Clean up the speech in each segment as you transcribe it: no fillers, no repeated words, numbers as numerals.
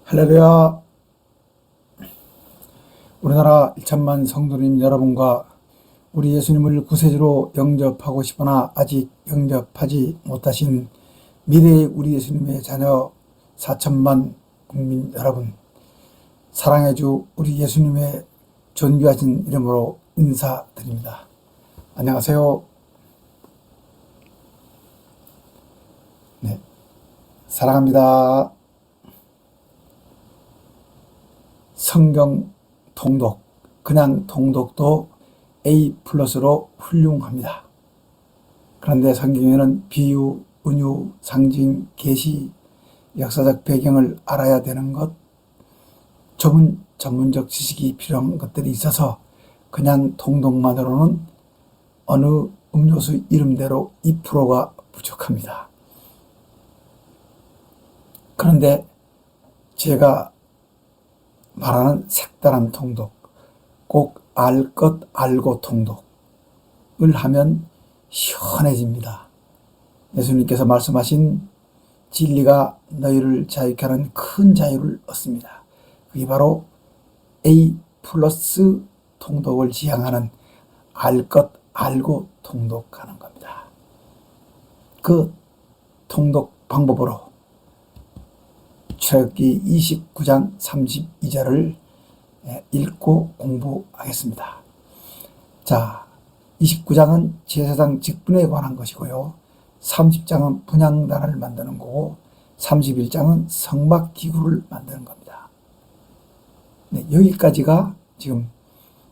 할렐루야. 우리나라 1천만 성도님 여러분과 우리 예수님을 구세주로 영접하고 싶으나 아직 영접하지 못하신 미래의 우리 예수님의 자녀 4천만 국민 여러분, 사랑의 주 우리 예수님의 존귀하신 이름으로 인사드립니다. 안녕하세요. 네, 사랑합니다. 성경 통독, 그냥 통독도 A+로 훌륭합니다. 그런데 성경에는 비유, 은유, 상징, 계시, 역사적 배경을 알아야 되는 것, 좁은 전문적 지식이 필요한 것들이 있어서 그냥 통독만으로는 어느 음료수 이름대로 2%가 부족합니다. 그런데 제가 말하는 색다른 통독, 꼭 알 것 알고 통독을 하면 시원해집니다. 예수님께서 말씀하신 진리가 너희를 자유케 하는 큰 자유를 얻습니다. 그게 바로 A+ 통독을 지향하는 알 것 알고 통독하는 겁니다. 그 통독 방법으로 출애굽기 29장 32절을 읽고 공부하겠습니다. 자, 29장은 제사장 직분에 관한 것이고요. 30장은 분향단을 만드는 거고 31장은 성막기구를 만드는 겁니다. 네, 여기까지가 지금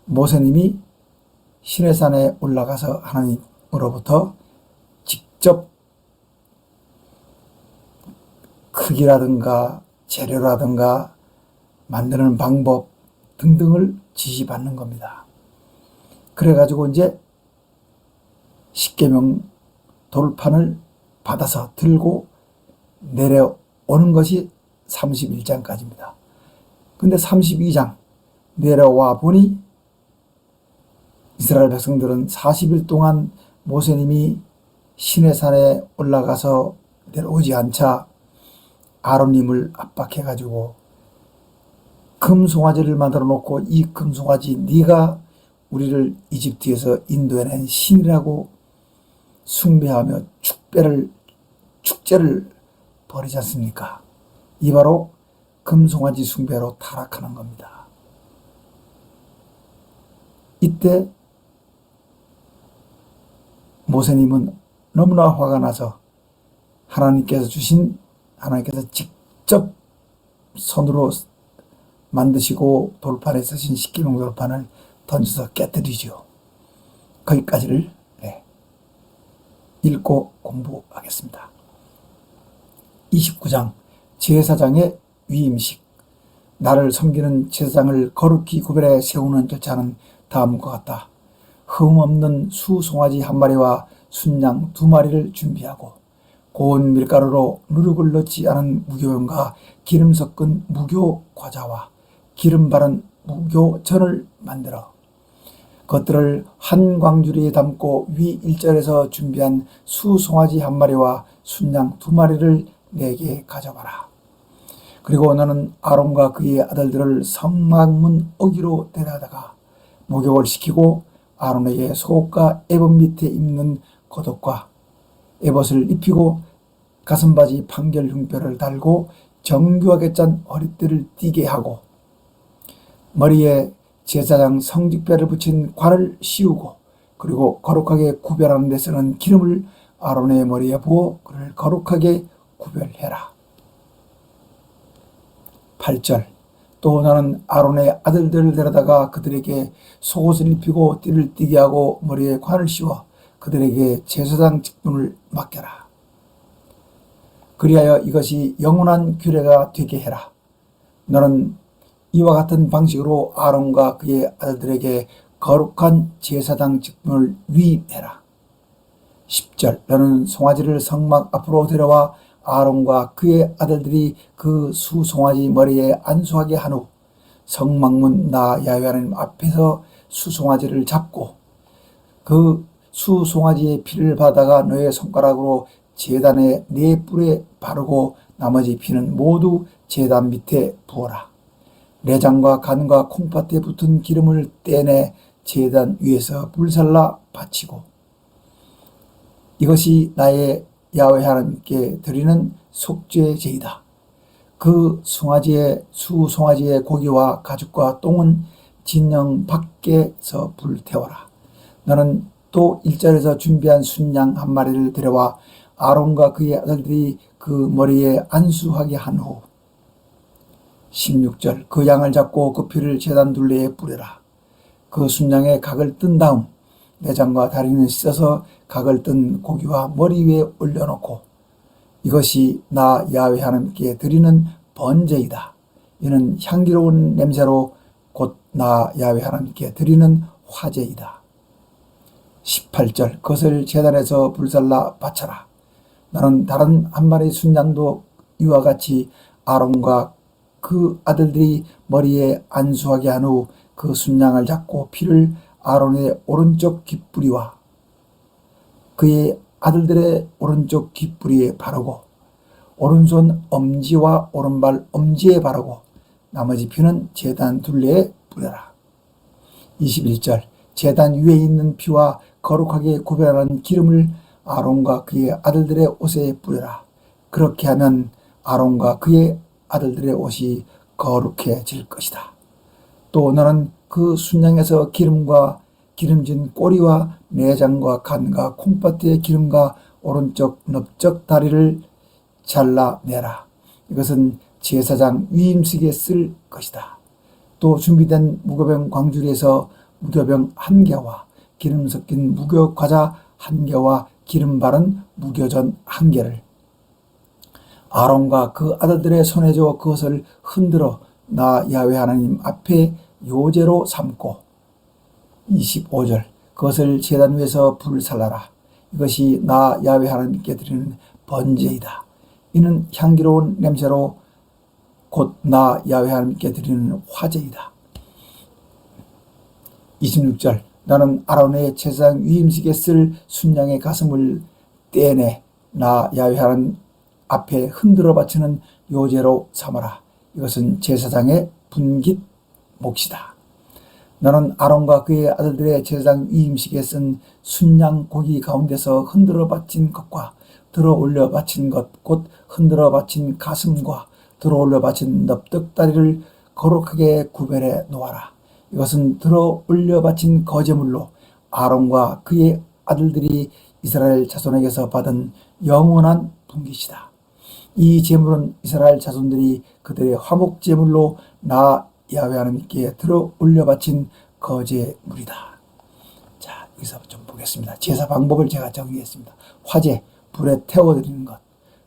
모세님이 시내산에 올라가서 하나님으로부터 직접 크기라든가 재료라든가 만드는 방법 등등을 지시받는 겁니다. 그래가지고 이제 십계명 돌판을 받아서 들고 내려오는 것이 31장까지입니다. 근데 32장 내려와 보니 이스라엘 백성들은 40일 동안 모세님이 시내산에 올라가서 내려오지 않자 아론님을 압박해가지고 금송아지를 만들어 놓고 이 금송아지 네가 우리를 이집트에서 인도해낸 신이라고 숭배하며 축제를 벌이지 않습니까? 이 바로 금송아지 숭배로 타락하는 겁니다. 이때 모세님은 너무나 화가 나서 하나님께서 직접 손으로 만드시고 돌판에 쓰신 십계명 돌판을 던져서 깨뜨리죠. 거기까지를 읽고 공부하겠습니다. 29장 제사장의 위임식. 나를 섬기는 제사장을 거룩히 구별해 세우는 절차는 다음과 같다. 흠 없는 수송아지 1마리와 순양 2마리를 준비하고 고운 밀가루로 누룩을 넣지 않은 무교용과 기름 섞은 무교 과자와 기름 바른 무교전을 만들어 그것들을 한 광주리에 담고 위 1절에서 준비한 수송아지 1마리와 순양 2마리를 내게 가져가라. 그리고 너는 아론과 그의 아들들을 성막문 어귀로 데려다가 목욕을 시키고 아론에게 속옷과 에봇 밑에 입는 겉옷과 에봇을 입히고 가슴바지 판결 흉뼈를 달고 정교하게 짠 허리띠를 띠게 하고 머리에 제사장 성직배를 붙인 관을 씌우고 그리고 거룩하게 구별하는 데 쓰는 기름을 아론의 머리에 부어 그를 거룩하게 구별해라. 8절 또 너는 아론의 아들들을 데려다가 그들에게 속옷을 입히고 띠를 띠게 하고 머리에 관을 씌워 그들에게 제사장 직분을 맡겨라. 그리하여 이것이 영원한 규례가 되게 해라. 너는 이와 같은 방식으로 아론과 그의 아들들에게 거룩한 제사장 직분을 위임해라. 10절 너는 송아지를 성막 앞으로 데려와 아론과 그의 아들들이 그 수송아지 머리에 안수하게 한 후 성막문 나 야훼 하나님 앞에서 수송아지를 잡고 그 수송아지의 피를 받아가 너의 손가락으로 제단의 네 뿔에 바르고 나머지 피는 모두 제단 밑에 부어라. 내장과 간과 콩팥에 붙은 기름을 떼내 제단 위에서 불살라 바치고 이것이 나의 야훼 하나님께 드리는 속죄 제이다. 그 수송아지의 고기와 가죽과 똥은 진영 밖에서 불태워라. 너는 또 일절에서 준비한 순양 한 마리를 데려와 아론과 그의 아들들이 그 머리에 안수하게 한 후 16절 그 양을 잡고 그 피를 제단 둘레에 뿌려라. 그 순양의 각을 뜬 다음 내장과 다리는 씻어서 각을 뜬 고기와 머리 위에 올려놓고 이것이 나 야훼 하나님께 드리는 번제이다. 이는 향기로운 냄새로 곧 나 야훼 하나님께 드리는 화제이다. 18절 그것을 제단에서 불살라 바쳐라. 너는 다른 한 마리 순양도 이와 같이 아론과 그 아들들이 머리에 안수하게 한 후 그 순양을 잡고 피를 아론의 오른쪽 귓뿌리와 그의 아들들의 오른쪽 귓뿌리에 바르고 오른손 엄지와 오른발 엄지에 바르고 나머지 피는 제단 둘레에 뿌려라. 21절 제단 위에 있는 피와 거룩하게 구별하는 기름을 아론과 그의 아들들의 옷에 뿌려라. 그렇게 하면 아론과 그의 아들들의 옷이 거룩해질 것이다. 또 너는 그 순양에서 기름과 기름진 꼬리와 내장과 간과 콩팥의 기름과 오른쪽 넓적 다리를 잘라내라. 이것은 제사장 위임식에 쓸 것이다. 또 준비된 무교병 광주리에서 무교병 1개와 기름 섞인 무교 과자 1개와 기름 바른 무교전 1개를 아론과 그 아들들의 손에 줘 그것을 흔들어 나 야훼 하나님 앞에 요제로 삼고 25절 그것을 제단 위에서 불살라라. 이것이 나 야훼 하나님께 드리는 번제이다. 이는 향기로운 냄새로 곧 나 야훼 하나님께 드리는 화제이다. 26절 너는 아론의 제사장 위임식에 쓸 순양의 가슴을 떼내 나 야훼 하나님 앞에 흔들어 바치는 요제로 삼아라. 이것은 제사장의 분깃 몫이다. 너는 아론과 그의 아들들의 제사장 위임식에 쓴 순양 고기 가운데서 흔들어 바친 것과 들어 올려 바친 것 곧 흔들어 바친 가슴과 들어 올려 바친 넙떡다리를 거룩하게 구별해 놓아라. 이것은 들어 올려 바친 거제물로 아론과 그의 아들들이 이스라엘 자손에게서 받은 영원한 분깃이다. 이 제물은 이스라엘 자손들이 그들의 화목 제물로 나 야훼 하나님께 들어 올려 바친 거제물이다. 자, 여기서 좀 보겠습니다. 제사 방법을 제가 정리했습니다. 화제, 불에 태워드리는 것,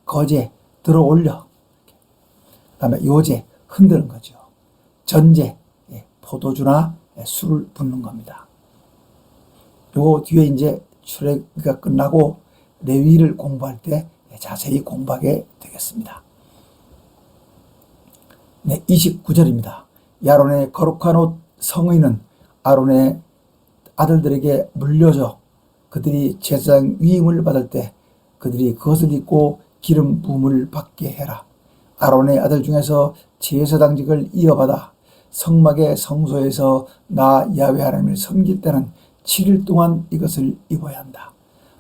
거제, 들어 올려, 그 다음에 요제, 흔드는 거죠. 전제, 포도주나 술을 붓는 겁니다. 요 뒤에 이제 출애굽기가 끝나고 레위를 공부할 때 자세히 공부하게 되겠습니다. 네, 29절입니다. 아론의 거룩한 옷 성의는 아론의 아들들에게 물려줘 그들이 제사장 위임을 받을 때 그들이 그것을 입고 기름 부음을 받게 해라. 아론의 아들 중에서 제사장직을 이어받아 성막의 성소에서 나 야훼 하나님을 섬길 때는 7일 동안 이것을 입어야 한다.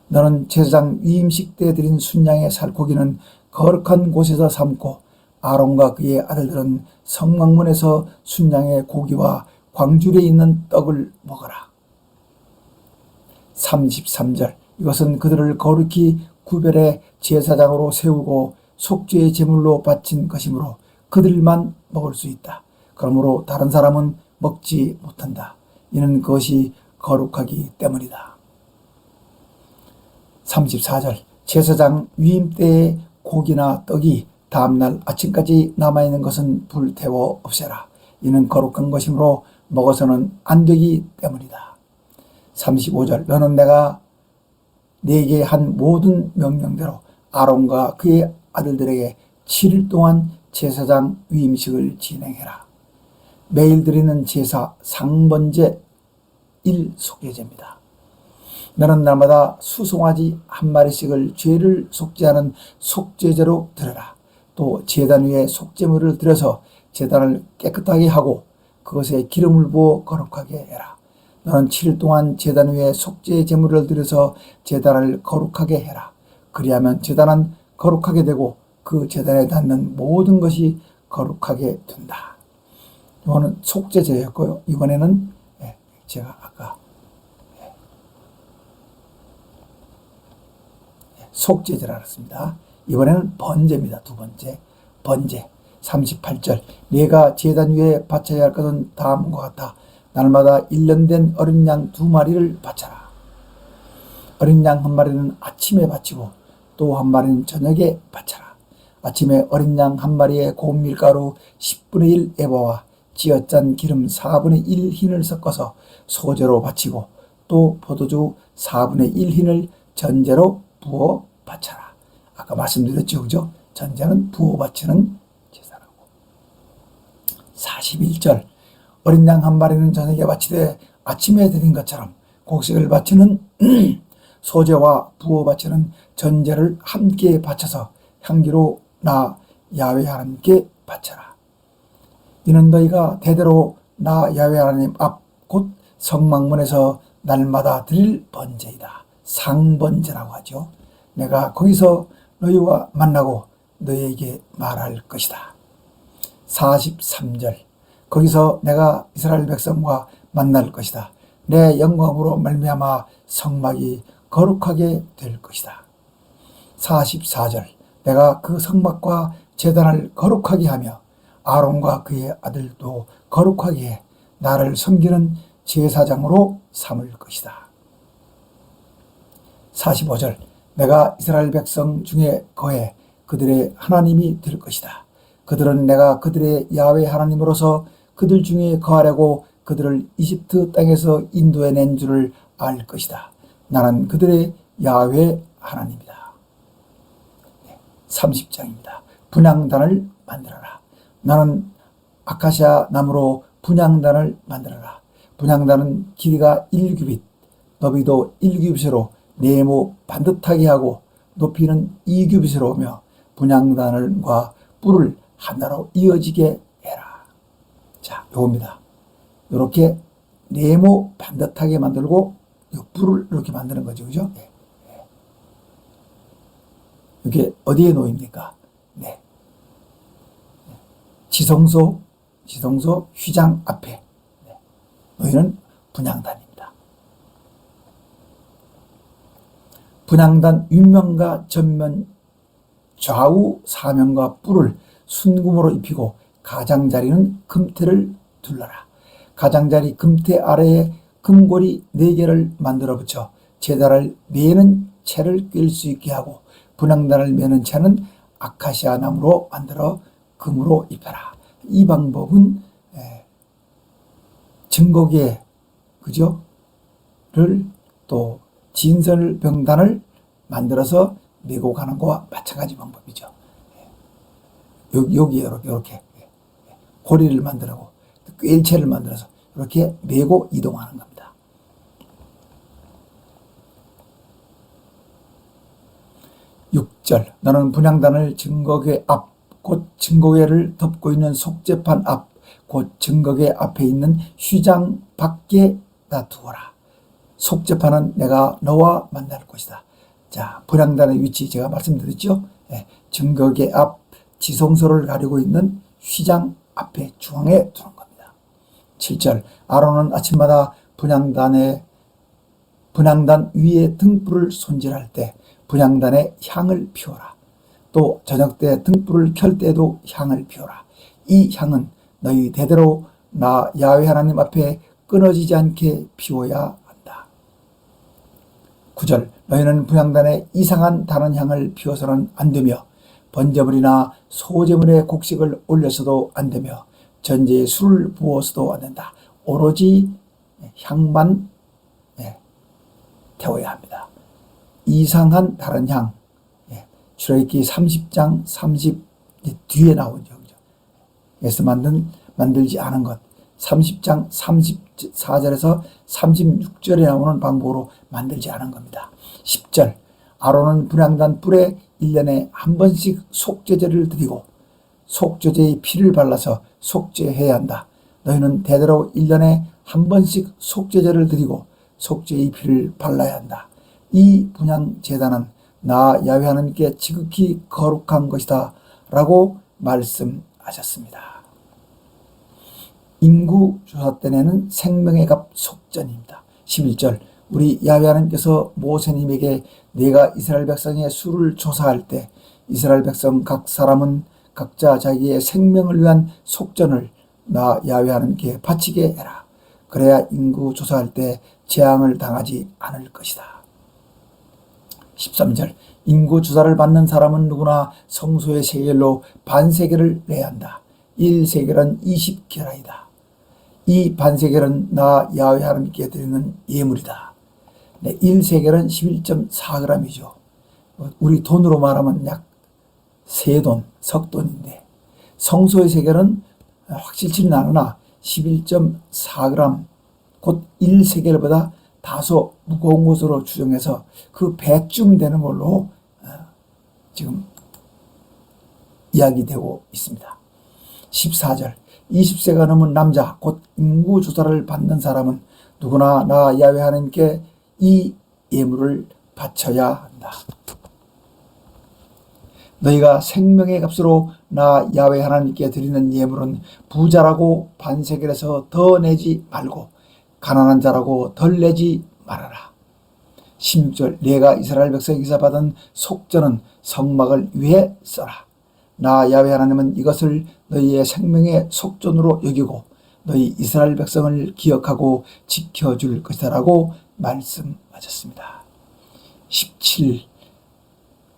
너는 제사장 위임식 때 드린 순양의 살코기는 거룩한 곳에서 삶고 아론과 그의 아들들은 성막문에서 순양의 고기와 광주리에 있는 떡을 먹어라. 33절 이것은 그들을 거룩히 구별해 제사장으로 세우고 속죄의 제물로 바친 것이므로 그들만 먹을 수 있다. 그러므로 다른 사람은 먹지 못한다. 이는 그것이 거룩하기 때문이다. 34절 제사장 위임 때의 고기나 떡이 다음날 아침까지 남아있는 것은 불태워 없애라. 이는 거룩한 것이므로 먹어서는 안 되기 때문이다. 35절 너는 내가 네게 한 모든 명령대로 아론과 그의 아들들에게 7일 동안 제사장 위임식을 진행해라. 매일 드리는 제사 상번제 1속죄제입니다. 너는 날마다 수송아지 한 마리씩을 죄를 속죄하는 속죄제로 드려라. 또 제단 위에 속죄물을 들여서 제단을 깨끗하게 하고 그것에 기름을 부어 거룩하게 해라. 너는 7일 동안 제단 위에 속죄 제물을 들여서 제단을 거룩하게 해라. 그리하면 제단은 거룩하게 되고 그 제단에 닿는 모든 것이 거룩하게 된다. 이거는 속죄제였고요. 이번에는 제가 아까 속죄제라 그랬습니다. 이번에는 번제입니다. 두 번째 번제 38절 내가 제단 위에 바쳐야 할 것은 다음과 같아. 날마다 1년 된 어린 양 2마리를 바쳐라. 어린 양 1마리는 아침에 바치고 또 1마리는 저녁에 바쳐라. 아침에 어린 양 1마리에 고운 밀가루 10분의 1 에바와 찌어짠 기름 4분의 1 흰을 섞어서 소제로 바치고 또 포도주 4분의 1 흰을 전제로 부어 바쳐라. 아까 말씀드렸죠, 그죠? 전제는 부어 바치는 제사라고. 41절 어린 양 1마리는 저녁에 바치되 아침에 드린 것처럼 곡식을 바치는 소제와 부어 바치는 전제를 함께 바쳐서 향기로 나 야훼 하나님께 바쳐라. 이는 너희가 대대로 나 야훼 하나님 앞 곧 성막문에서 날마다 드릴 번제이다. 상번제라고 하죠. 내가 거기서 너희와 만나고 너희에게 말할 것이다. 43절 거기서 내가 이스라엘 백성과 만날 것이다. 내 영광으로 말미암아 성막이 거룩하게 될 것이다. 44절 내가 그 성막과 제단을 거룩하게 하며 아론과 그의 아들도 거룩하게 해 나를 섬기는 제사장으로 삼을 것이다. 45절 내가 이스라엘 백성 중에 거해 그들의 하나님이 될 것이다. 그들은 내가 그들의 야훼 하나님으로서 그들 중에 거하려고 그들을 이집트 땅에서 인도해 낸 줄을 알 것이다. 나는 그들의 야훼 하나님이다. 30장입니다. 분향단을 만들어라. 나는 아카시아 나무로 분향단을 만들어라. 분향단은 길이가 1규빗, 너비도 1규빗으로 네모 반듯하게 하고 높이는 2규빗으로 오며 분향단과 뿔을 하나로 이어지게 해라. 자, 요겁니다. 이렇게 네모 반듯하게 만들고 뿔을 이렇게 만드는 거죠. 그죠? 네. 이게 어디에 놓입니까? 네. 지성소 휘장 앞에 놓이는 분향단입니다. 분향단 윗면과 전면 좌우 사면과 뿔을 순금으로 입히고 가장자리는 금태를 둘러라. 가장자리 금태 아래에 금고리 4개를 만들어 붙여 제단을 매는 채를 꿰일 수 있게 하고 분향단을 매는 채는 아카시아 나무로 만들어 금으로 입혀라. 이 방법은 증거계 그죠? 를 또 진설병단을 만들어서 메고 가는 것과 마찬가지 방법이죠. 여기에 이렇게 고리를 만들고 꿰일체를 만들어서 이렇게 메고 이동하는 겁니다. 6절 너는 분향단을 증거궤 앞 곧 증거궤를 덮고 있는 속죄판 앞 곧 증거궤 앞에 있는 휘장 밖에다 두어라. 속죄판은 내가 너와 만날 것이다. 자, 분향단의 위치 제가 말씀드렸죠. 증거궤 앞 지성소를 가리고 있는 휘장 앞에 중앙에 두는 겁니다. 7절 아론은 아침마다 분향단 위에 등불을 손질할 때 분향단에 향을 피워라. 또 저녁 때 등불을 켤 때도 향을 피워라. 이 향은 너희 대대로 나 야훼 하나님 앞에 끊어지지 않게 피워야 한다. 9절 너희는 분향단에 이상한 다른 향을 피워서는 안 되며 번제물이나 소제물에 곡식을 올려서도 안 되며 전제에 술을 부어서도 안 된다. 오로지 향만 태워야 합니다. 이상한 다른 향 출애굽기 30장 30 뒤에 나오죠. 에서 만들지 않은 것 30장 34절에서 36절에 나오는 방법으로 만들지 않은 겁니다. 10절 아론은 분향단 뿔에 1년에 한 번씩 속죄제를 드리고 속죄제의 피를 발라서 속죄해야 한다. 너희는 대대로 1년에 한 번씩 속죄제를 드리고 속죄의 피를 발라야 한다. 이 분향제단은 나 야훼 하나님께 지극히 거룩한 것이다 라고 말씀하셨습니다. 인구조사 때에는 생명의 값 속전입니다. 11절 우리 야훼 하나님께서 모세님에게 내가 이스라엘 백성의 수를 조사할 때 이스라엘 백성 각 사람은 각자 자기의 생명을 위한 속전을 나 야훼 하나님께 바치게 해라. 그래야 인구 조사할 때 재앙을 당하지 않을 것이다. 13절 인구 조사를 받는 사람은 누구나 성소의 세겔로 반세겔을 내야 한다. 1세겔은 20게라이다. 이 반세겔은 나 야훼 하나님께 드리는 예물이다. 1세겔은 11.4g이죠. 우리 돈으로 말하면 약 세돈, 석돈인데 성소의 세겔은 확실치는 않으나 11.4g 곧 1세겔보다 다소 무거운 것으로 추정해서 그 배쯤 되는 걸로 지금 이야기되고 있습니다. 14절 20세가 넘은 남자 곧 인구조사를 받는 사람은 누구나 나 야훼 하나님께 이 예물을 바쳐야 한다. 너희가 생명의 값으로 나 야훼 하나님께 드리는 예물은 부자라고 반세겔에서 더 내지 말고 가난한 자라고 덜 내지 말아라. 16절 내가 이스라엘 백성에게서 받은 속전은 성막을 위해 써라. 나 야훼 하나님은 이것을 너희의 생명의 속전으로 여기고 너희 이스라엘 백성을 기억하고 지켜줄 것이다 라고 말씀하셨습니다. 17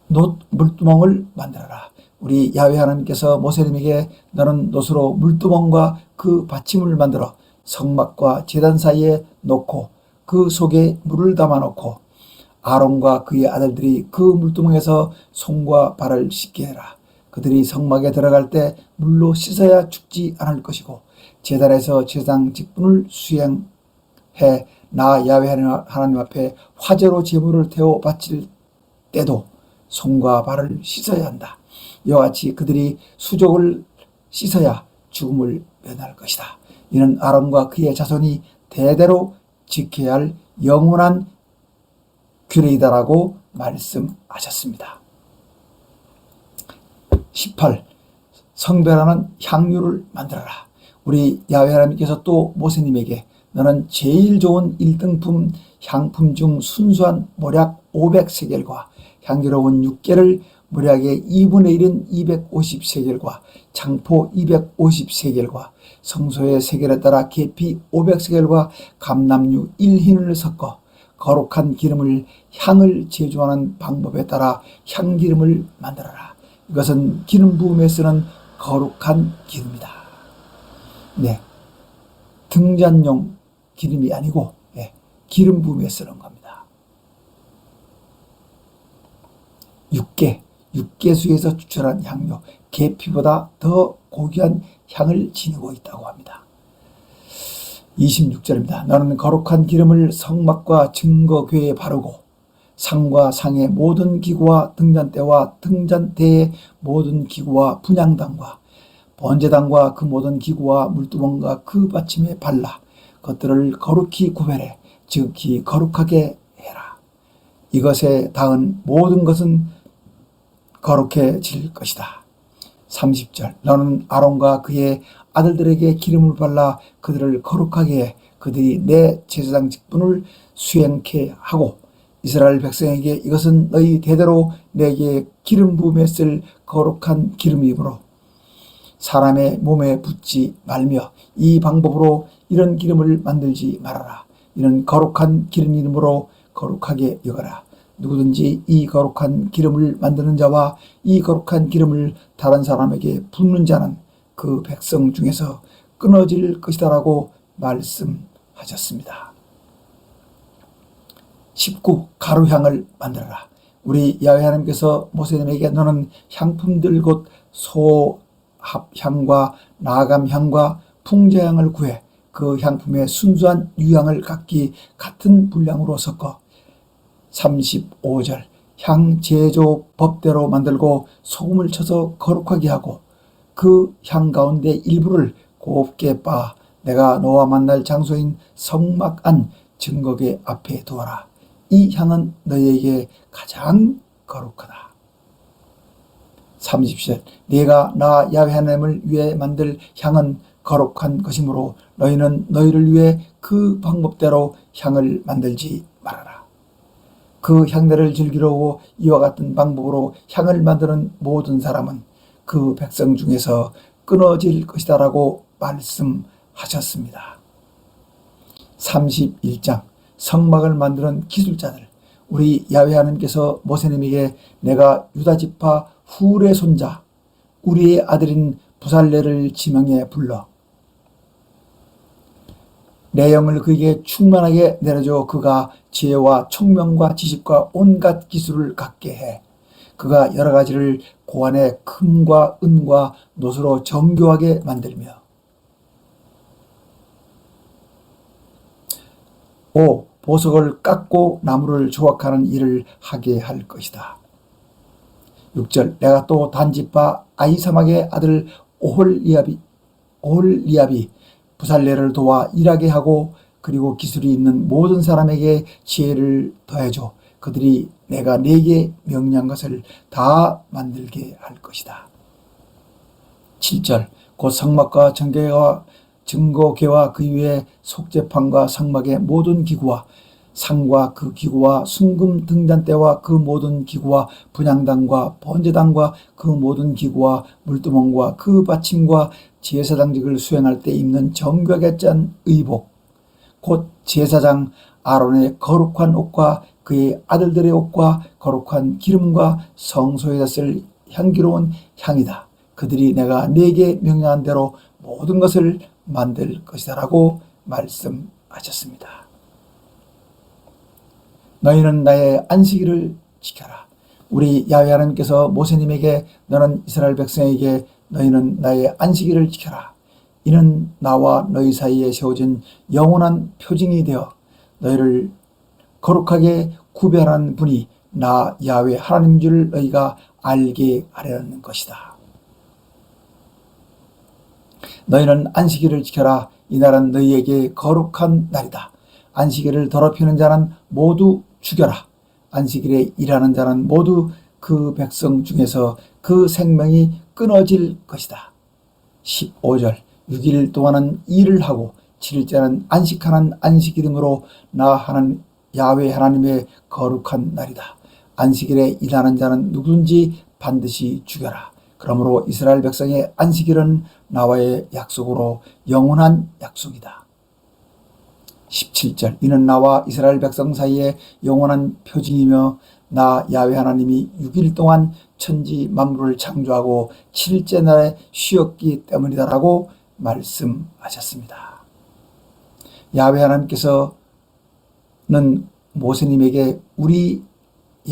놋 물두멍을 만들어라. 우리 야훼 하나님께서 모세님에게 너는 놋으로 물두멍과 그 받침을 만들어 성막과 제단 사이에 놓고 그 속에 물을 담아 놓고 아론과 그의 아들들이 그 물두멍에서 손과 발을 씻게 해라. 그들이 성막에 들어갈 때 물로 씻어야 죽지 않을 것이고 제단에서 제사장 직분을 수행해 나 야훼 하나님 앞에 화제로 제물을 태워 바칠 때도 손과 발을 씻어야 한다. 이와 같이 그들이 수족을 씻어야 죽음을 면할 것이다. 이는 아론과 그의 자손이 대대로 지켜야 할 영원한 규례이다라고 말씀하셨습니다. 18 성별하는 향유를 만들어라. 우리 야훼 하나님께서 또 모세님에게 너는 제일 좋은 1등품 향품 중 순수한 모략 500세겔과 향기로운 육개를 모략의 2분의 1인 250세겔과 장포 250세겔과 성소의 세겔에 따라 계피 500세겔과 감람류 1흰을 섞어 거룩한 기름을 향을 제조하는 방법에 따라 향기름을 만들어라. 이것은 기름 부음에 쓰는 거룩한 기름이다. 네, 등잔용 기름이 아니고 기름 부음에 쓰는 겁니다. 육개수에서 추출한 향료, 계피보다 더 고귀한 향을 지니고 있다고 합니다. 26절입니다. 너는 거룩한 기름을 성막과 증거궤에 바르고 상과 상의 모든 기구와 등잔대와 등잔대의 모든 기구와 분향단과 번제단과 그 모든 기구와 물두멍과 그 받침에 발라 그것들을 거룩히 구별해 지극히 거룩하게 해라. 이것에 닿은 모든 것은 거룩해질 것이다. 30절 너는 아론과 그의 아들들에게 기름을 발라 그들을 거룩하게 해 그들이 내 제사장 직분을 수행케 하고 이스라엘 백성에게 이것은 너희 대대로 내게 기름 부음에 쓸 거룩한 기름이므로 사람의 몸에 붓지 말며 이 방법으로 이런 기름을 만들지 말아라. 이는 거룩한 기름이므로 거룩하게 여겨라. 누구든지 이 거룩한 기름을 만드는 자와 이 거룩한 기름을 다른 사람에게 붓는 자는 그 백성 중에서 끊어질 것이다 라고 말씀하셨습니다. 19. 가루향을 만들어라. 우리 야훼 하나님께서 모세님에게 너는 향품들 곧 소합향과 나감향과 풍자향을 구해 그 향품에 순수한 유향을 각기 같은 분량으로 섞어 35절 향 제조 법대로 만들고 소금을 쳐서 거룩하게 하고 그 향 가운데 일부를 곱게 빻아 내가 너와 만날 장소인 성막 안 증거궤 앞에 두어라. 이 향은 너희에게 가장 거룩하다. 30절 네가 나 야훼 하나님을 위해 만들 향은 거룩한 것이므로 너희는 너희를 위해 그 방법대로 향을 만들지 말아라. 그 향내를 즐기려고 이와 같은 방법으로 향을 만드는 모든 사람은 그 백성 중에서 끊어질 것이다 라고 말씀하셨습니다. 31장 성막을 만드는 기술자들. 우리 야훼 하나님께서 모세님에게 내가 유다지파 훌의 손자 우리의 아들인 부살레를 지명해 불러 내 영을 그에게 충만하게 내려줘 그가 지혜와 총명과 지식과 온갖 기술을 갖게 해. 그가 여러 가지를 고안해 금과 은과 노수로 정교하게 만들며 5. 보석을 깎고 나무를 조각하는 일을 하게 할 것이다. 6절 내가 또 단지파 아히사막의 아들 오홀리압이 부살레를 도와 일하게 하고 그리고 기술이 있는 모든 사람에게 지혜를 더해줘 그들이 내가 네게 명령한 것을 다 만들게 할 것이다. 7절 곧 성막과 증거궤와 그 위에 속죄판과 성막의 모든 기구와 상과 그 기구와 순금 등잔대와 그 모든 기구와 분향단과 번제단과 그 모든 기구와 물두멍과 그 받침과 제사장직을 수행할 때 입는 정교하게 짠 의복 곧 제사장 아론의 거룩한 옷과 그의 아들들의 옷과 거룩한 기름과 성소에다 쓸 향기로운 향이다. 그들이 내가 네게 명령한 대로 모든 것을 만들 것이다 라고 말씀하셨습니다. 너희는 나의 안식일을 지켜라. 우리 야훼 하나님께서 모세님에게 너는 이스라엘 백성에게 너희는 나의 안식일을 지켜라. 이는 나와 너희 사이에 세워진 영원한 표징이 되어 너희를 거룩하게 구별하는 분이 나 야훼 하나님인 줄 너희가 알게 하려는 것이다. 너희는 안식일을 지켜라. 이날은 너희에게 거룩한 날이다. 안식일을 더럽히는 자는 모두 죽여라. 안식일에 일하는 자는 모두 그 백성 중에서 그 생명이 끊어질 것이다. 15절 6일 동안은 일을 하고 7일째는 안식하는 안식일이므로 나 하나님 야훼 하나님의 거룩한 날이다. 안식일에 일하는 자는 누구든지 반드시 죽여라. 그러므로 이스라엘 백성의 안식일은 나와의 약속으로 영원한 약속이다. 17절 이는 나와 이스라엘 백성 사이에 영원한 표징이며 나 야훼 하나님이 6일 동안 천지 만물을 창조하고 7일째 날에 쉬었기 때문이다 라고 말씀하셨습니다. 야훼 하나님께서는 모세님에게 우리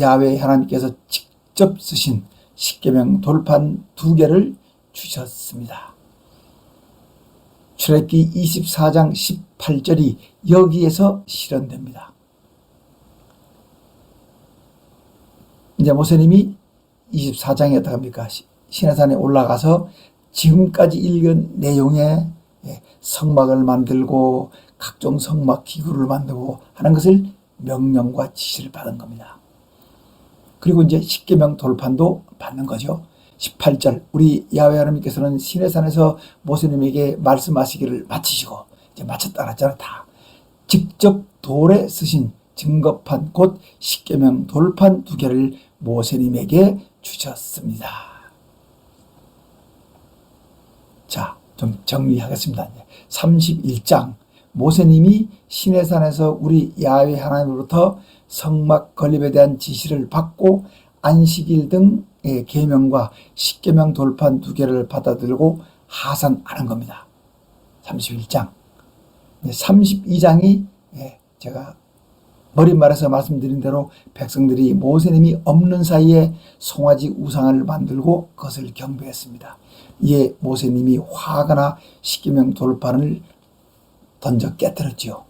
야훼 하나님께서 직접 쓰신 십계명 돌판 2개를 주셨습니다. 출애굽기 24장 18절이 여기에서 실현됩니다. 이제 모세님이 24장에 어떡합니까? 시내산에 올라가서 지금까지 읽은 내용의 성막을 만들고 각종 성막 기구를 만들고 하는 것을 명령과 지시를 받은 겁니다. 그리고 이제 십계명 돌판도 받는 거죠. 18절 우리 야훼 하나님께서는 시내산에서 모세님에게 말씀하시기를 마치시고 이제 마쳤다 그랬잖아요. 다 직접 돌에 쓰신 증거판 곧 십계명 돌판 2개를 모세님에게 주셨습니다. 자, 좀 정리하겠습니다. 31장 모세님이 시내산에서 우리 야훼 하나님으로부터 성막 건립에 대한 지시를 받고 안식일 등의 계명과 십계명 돌판 2개를 받아들고 하산하는 겁니다. 31장 32장이 제가 머릿말에서 말씀드린 대로 백성들이 모세님이 없는 사이에 송아지 우상을 만들고 그것을 경배했습니다. 이에 모세님이 화가 나 십계명 돌판을 던져 깨뜨렸지요.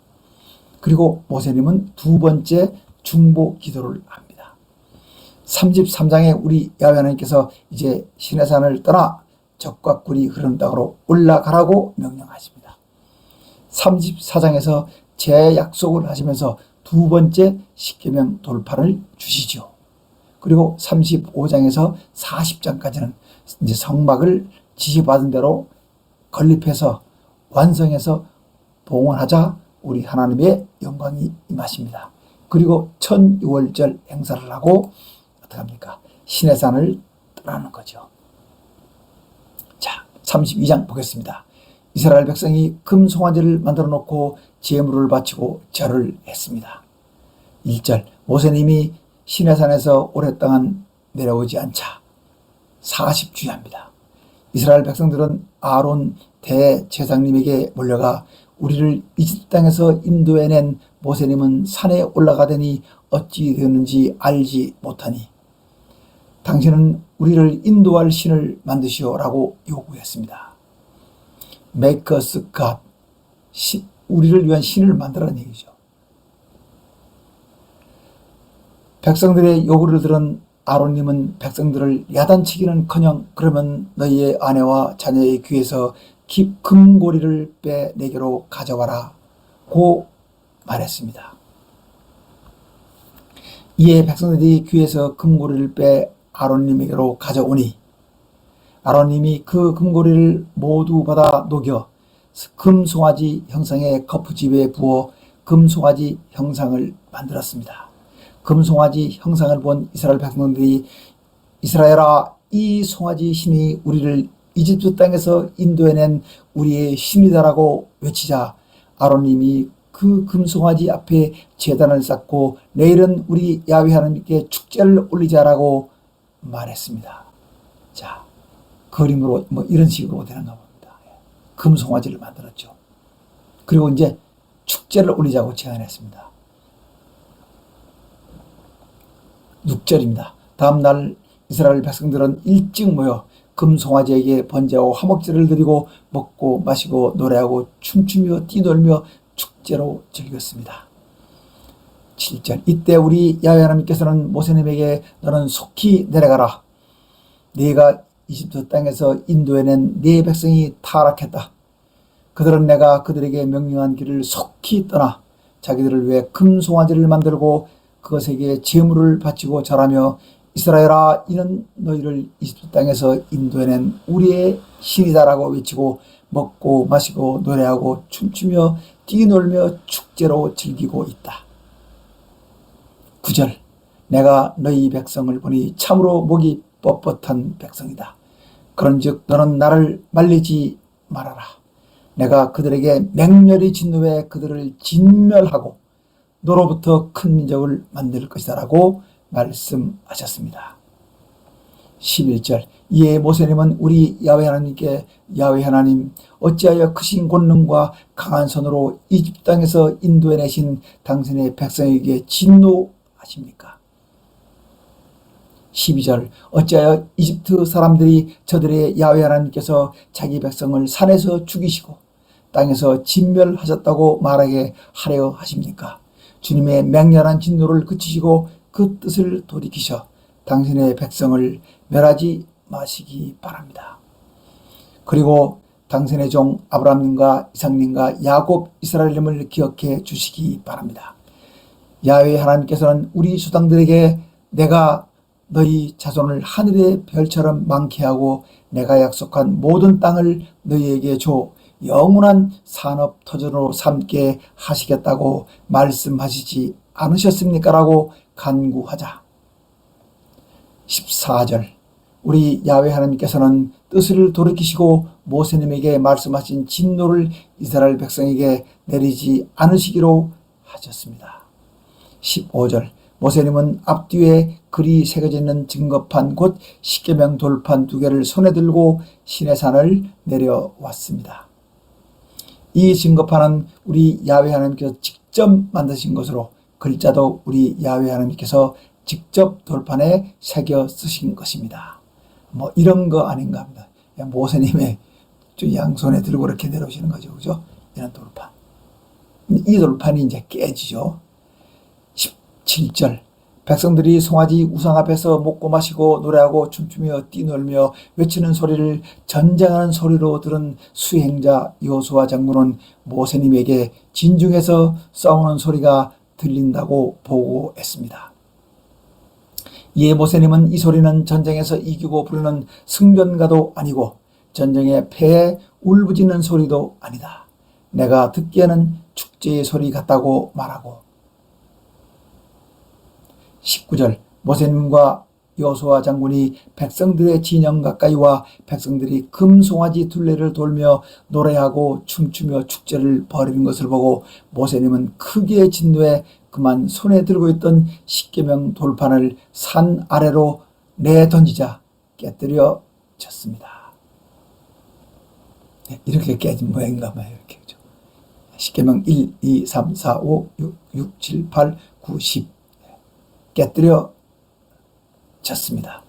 그리고 모세님은 2번째 중보 기도를 합니다. 33장에 우리 야훼 하나님께서 이제 시내산을 떠나 적과 꿀이 흐르는 땅으로 올라가라고 명령하십니다. 34장에서 재약속을 하시면서 두 번째 십계명 돌파를 주시죠. 그리고 35장에서 40장까지는 이제 성막을 지시받은 대로 건립해서 완성해서 봉헌하자 우리 하나님의 영광이 임하십니다. 그리고 천유월절 행사를 하고 어떻게 합니까? 시내산을 떠나는 거죠. 자, 32장 보겠습니다. 이스라엘 백성이 금 송아지를 만들어 놓고 제물을 바치고 절을 했습니다. 1절 모세님이 시내산에서 오랫동안 내려오지 않자 40주야입니다. 이스라엘 백성들은 아론 대제사장님에게 몰려가 우리를 이집트 땅에서 인도해낸 모세님은 산에 올라가더니 어찌 되었는지 알지 못하니 당신은 우리를 인도할 신을 만드시오라고 요구했습니다. Make us God. 우리를 위한 신을 만들라는 얘기죠. 백성들의 요구를 들은 아론님은 백성들을 야단치기는커녕 그러면 너희의 아내와 자녀의 귀에서 금고리를 빼 내게로 가져와라 고 말했습니다. 이에 백성들이 귀에서 금고리를 빼 아론님에게로 가져오니 아론님이 그 금고리를 모두 받아 녹여 금송아지 형상의 거푸집에 부어 금송아지 형상을 만들었습니다. 금송아지 형상을 본 이스라엘 백성들이 이스라엘아, 이 송아지 신이 우리를 이집트 땅에서 인도해낸 우리의 신이다라고 외치자 아론님이 그 금송아지 앞에 제단을 쌓고 내일은 우리 야훼 하나님께 축제를 올리자라고 말했습니다. 자, 그림으로 뭐 이런 식으로 되는가 봅니다. 금송아지를 만들었죠. 그리고 이제 축제를 올리자고 제안했습니다. 6절입니다. 다음날 이스라엘 백성들은 일찍 모여 금송아지에게 번제하고 화목제를 드리고 먹고 마시고 노래하고 춤추며 뛰놀며 축제로 즐겼습니다. 7절 이때 우리 야훼 하나님께서는 모세님에게 너는 속히 내려가라. 네가 이집트 땅에서 인도해낸 네 백성이 타락했다. 그들은 내가 그들에게 명령한 길을 속히 떠나 자기들을 위해 금송아지를 만들고 그것에게 제물을 바치고 절하며 이스라엘아, 이는 너희를 이집트 땅에서 인도해낸 우리의 신이다라고 외치고 먹고 마시고 노래하고 춤추며 뛰놀며 축제로 즐기고 있다. 9절 내가 너희 백성을 보니 참으로 목이 뻣뻣한 백성이다. 그런즉 너는 나를 말리지 말아라. 내가 그들에게 맹렬히 진노해 그들을 진멸하고 너로부터 큰 민족을 만들 것이다 라고 말씀하셨습니다. 11절 이에 모세님은 우리 야훼 하나님께 야훼 하나님 어찌하여 크신 권능과 강한 손으로 이집트 땅에서 인도해내신 당신의 백성에게 진노하십니까? 12절 어찌하여 이집트 사람들이 저들의 야훼 하나님께서 자기 백성을 산에서 죽이시고 땅에서 진멸하셨다고 말하게 하려 하십니까? 주님의 맹렬한 진노를 그치시고 그 뜻을 돌이키셔 당신의 백성을 멸하지 마시기 바랍니다. 그리고 당신의 종 아브라함님과 이삭님과 야곱 이스라엘님을 기억해 주시기 바랍니다. 야훼 하나님께서는 우리 조상들에게 내가 너희 자손을 하늘의 별처럼 많게 하고 내가 약속한 모든 땅을 너희에게 줘 영원한 산업 터전으로 삼게 하시겠다고 말씀하시지 않으셨습니까? 라고 간구하자. 14절 우리 야훼 하나님께서는 뜻을 돌이키시고 모세님에게 말씀하신 진노를 이스라엘 백성에게 내리지 않으시기로 하셨습니다. 15절 모세님은 앞뒤에 글이 새겨져 있는 증거판 곧 십계명 돌판 2개를 손에 들고 시내산을 내려왔습니다. 이 증거판은 우리 야훼 하나님께서 직접 만드신 것으로 글자도 우리 야훼 하나님께서 직접 돌판에 새겨 쓰신 것입니다. 뭐 이런 거 아닌가 합니다. 모세님의 양손에 들고 이렇게 내려오시는 거죠. 그죠? 이런 돌판. 이 돌판이 이제 깨지죠. 17절 백성들이 송아지 우상 앞에서 먹고 마시고 노래하고 춤추며 뛰놀며 외치는 소리를 전쟁하는 소리로 들은 수행자 여호수아 장군은 모세님에게 진중에서 싸우는 소리가 들린다고 보고했습니다. 이에 모세님은 이 소리는 전쟁에서 이기고 부르는 승전가도 아니고 전쟁의 패에 울부짖는 소리도 아니다. 내가 듣기에는 축제의 소리 같다고 말하고 19절 모세님과 여호수아 장군이 백성들의 진영 가까이 와 백성들이 금송아지 둘레를 돌며 노래하고 춤추며 축제를 벌이는 것을 보고 모세님은 크게 진노해 그만 손에 들고 있던 십계명 돌판을 산 아래로 내던지자 깨뜨려졌습니다. 네, 이렇게 깨진 모양인가 봐요. 이렇게. 십계명 1, 2, 3, 4, 5, 6, 7, 8, 9, 10 깨뜨려졌습니다.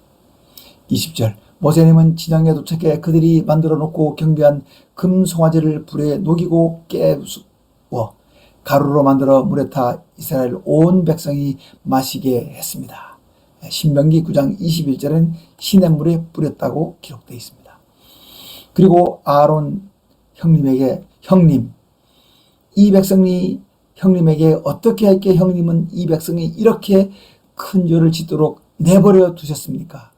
20절 모세님은 진영에 도착해 그들이 만들어 놓고 경배한 금송아지를 불에 녹이고 깨부수어 가루로 만들어 물에 타 이스라엘 온 백성이 마시게 했습니다. 신명기 9장 21절은 시냇물에 뿌렸다고 기록되어 있습니다. 그리고 아론 형님에게 형님 이 백성이 형님에게 어떻게 할게 형님은 이 백성이 이렇게 큰 죄를 짓도록 내버려 두셨습니까?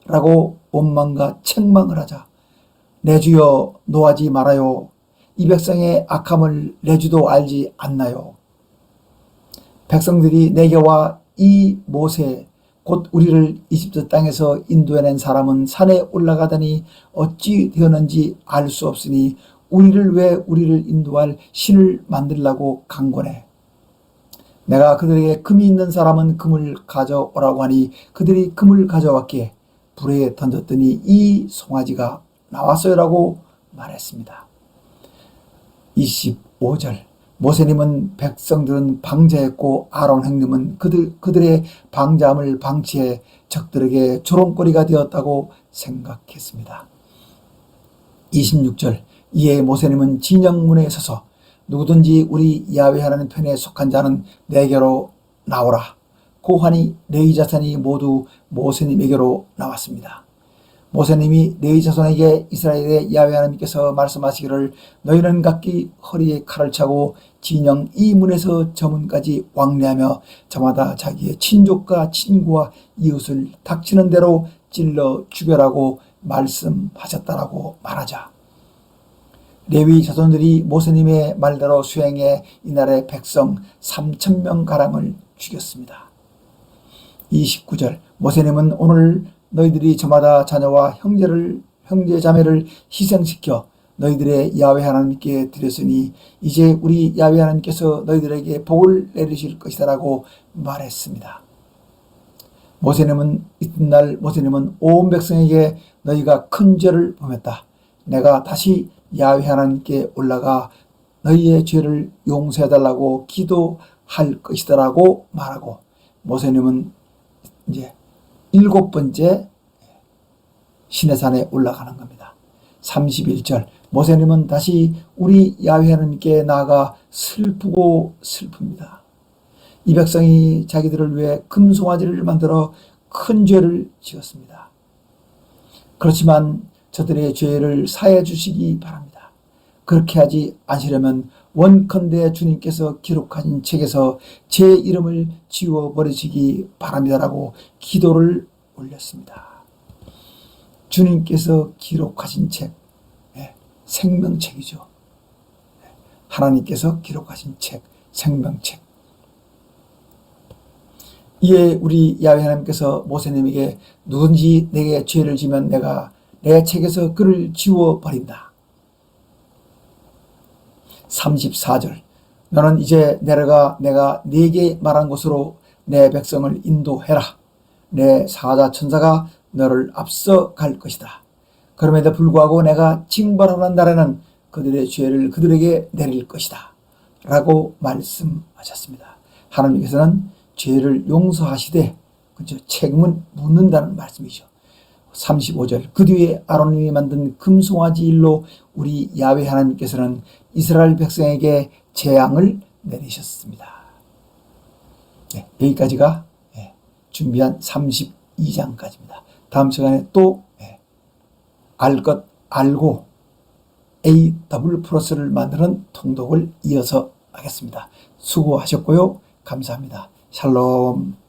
라고 원망과 책망을 하자 내 주여 노하지 말아요. 이 백성의 악함을 내 주도 알지 않나요? 백성들이 내게 와 이 모세 곧 우리를 이집트 땅에서 인도해낸 사람은 산에 올라가다니 어찌 되었는지 알 수 없으니 우리를 왜 우리를 인도할 신을 만들라고 강권해. 내가 그들에게 금이 있는 사람은 금을 가져오라고 하니 그들이 금을 가져왔기에 불에 던졌더니 이 송아지가 나왔어요라고 말했습니다. 25절 모세님은 백성들은 방자했고 아론 형님은 그들의 방자함을 방치해 적들에게 조롱거리가 되었다고 생각했습니다. 26절 이에 모세님은 진영문에 서서 누구든지 우리 야훼 하나님 편에 속한 자는 내게로 나오라. 고하니 레위 자손이 모두 모세님에게로 나왔습니다. 모세님이 레위 자손에게 이스라엘의 야훼 하나님께서 말씀하시기를 너희는 각기 허리에 칼을 차고 진영 이 문에서 저 문까지 왕래하며 저마다 자기의 친족과 친구와 이웃을 닥치는 대로 찔러 죽여라고 말씀하셨다라고 말하자 레위 자손들이 모세님의 말대로 수행해 이날의 백성 3,000명가량을 죽였습니다. 29절 모세님은 오늘 너희들이 저마다 자녀와 형제 자매를 희생시켜 너희들의 야훼 하나님께 드렸으니 이제 우리 야훼 하나님께서 너희들에게 복을 내리실 것이다라고 말했습니다. 모세님은 이튿날 모세님은 온 백성에게 너희가 큰 죄를 범했다. 내가 다시 야훼 하나님께 올라가 너희의 죄를 용서해달라고 기도할 것이다라고 말하고 모세님은 이제 7번째 시내산에 올라가는 겁니다. 31절 모세님은 다시 우리 야훼 하나님께 나아가 슬프고 슬픕니다. 이 백성이 자기들을 위해 금송아지를 만들어 큰 죄를 지었습니다. 그렇지만 저들의 죄를 사해 주시기 바랍니다. 그렇게 하지 않으려면 원컨대 주님께서 기록하신 책에서 제 이름을 지워버리시기 바랍니다라고 기도를 올렸습니다. 주님께서 기록하신 책, 생명책이죠. 하나님께서 기록하신 책, 생명책. 이에 우리 야훼 하나님께서 모세님에게 누군지 내게 죄를 지면 내가 내 책에서 그를 지워버린다. 34절 너는 이제 내려가 내가 네게 말한 곳으로 내 백성을 인도해라. 내 사자 천사가 너를 앞서 갈 것이다. 그럼에도 불구하고 내가 징벌하는 날에는 그들의 죄를 그들에게 내릴 것이다. 라고 말씀하셨습니다. 하나님께서는 죄를 용서하시되 그렇죠? 책임은 묻는다는 말씀이죠. 35절 그 뒤에 아론이 만든 금송아지 일로 우리 야훼 하나님께서는 이스라엘 백성에게 재앙을 내리셨습니다. 네, 여기까지가 준비한 32장까지입니다. 다음 시간에 또 알 것 알고 A 더블 플러스를 만드는 통독을 이어서 하겠습니다. 수고하셨고요. 감사합니다. 샬롬.